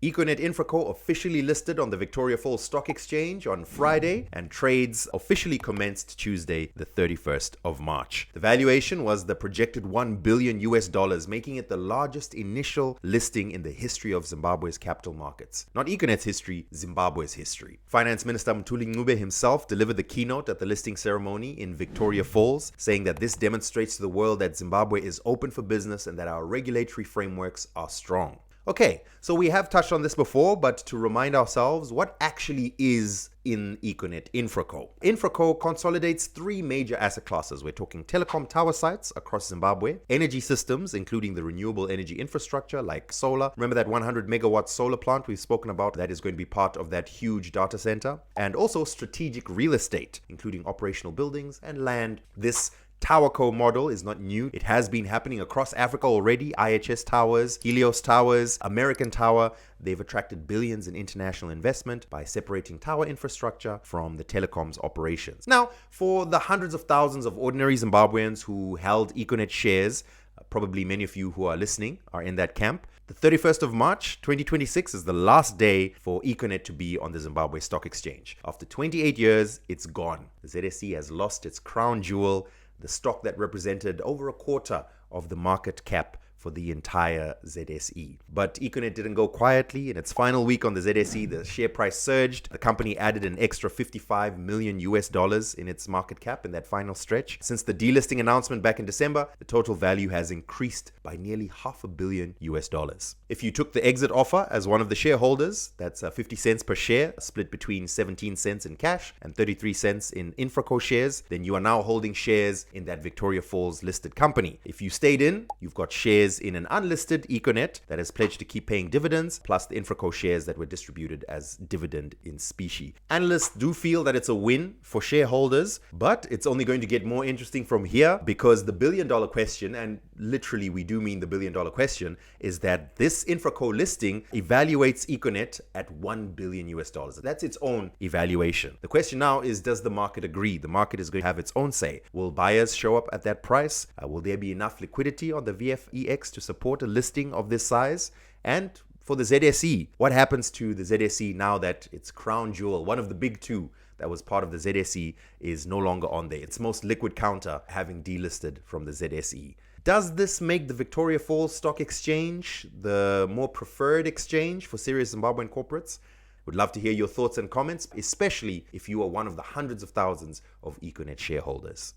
Econet Infraco officially listed on the Victoria Falls Stock Exchange on Friday, and trades officially commenced Tuesday, the 31st of March. The valuation was the projected $1 billion, making it the largest initial listing in the history of Zimbabwe's capital markets. Not Econet's history, Zimbabwe's history. Finance Minister Mthuli Ncube himself delivered the keynote at the listing ceremony in Victoria Falls, saying that this demonstrates to the world that Zimbabwe is open for business and that our regulatory frameworks are strong. Okay, so we have touched on this before, but to remind ourselves, what actually is in Econet Infraco? Infraco consolidates three major asset classes. We're talking telecom tower sites across Zimbabwe, energy systems, including the renewable energy infrastructure like solar. Remember that 100 megawatt solar plant we've spoken about? That is going to be part of that huge data center. And also strategic real estate, including operational buildings and land. This TowerCo model is not new. It has been happening across Africa already. IHS Towers, Helios Towers, American Tower. They've attracted billions in international investment by separating tower infrastructure from the telecoms operations. Now, for the hundreds of thousands of ordinary Zimbabweans who held Econet shares, probably many of you who are listening are in that camp, the 31st of March 2026 is the last day for Econet to be on the Zimbabwe Stock Exchange. After 28 years, it's gone. The ZSE has lost its crown jewel, the stock that represented over a quarter of the market cap for the entire ZSE. But Econet didn't go quietly. In its final week on the ZSE, the share price surged. The company added an extra $55 million in its market cap in that final stretch. Since the delisting announcement back in December, the total value has increased by nearly $500 million. If you took the exit offer as one of the shareholders, that's 50 cents per share, split between 17 cents in cash and 33 cents in Infraco shares, then you are now holding shares in that Victoria Falls listed company. If you stayed in, you've got shares in an unlisted Econet that has pledged to keep paying dividends, plus the Infraco shares that were distributed as dividend in specie. Analysts do feel that it's a win for shareholders, but it's only going to get more interesting from here, because the billion-dollar question, and literally we do mean the billion-dollar question, is that this Infraco listing evaluates Econet at $1 billion. That's its own evaluation. The question now is, does the market agree? The market is going to have its own say. Will buyers show up at that price? Will there be enough liquidity on the VFEX to support a listing of this size? And for the ZSE, what happens to the ZSE now that its crown jewel, one of the big two that was part of the ZSE, is no longer on there? Its most liquid counter having delisted from the ZSE. Does this make the Victoria Falls Stock Exchange the more preferred exchange for serious Zimbabwean corporates? Would love to hear your thoughts and comments, especially if you are one of the hundreds of thousands of Econet shareholders.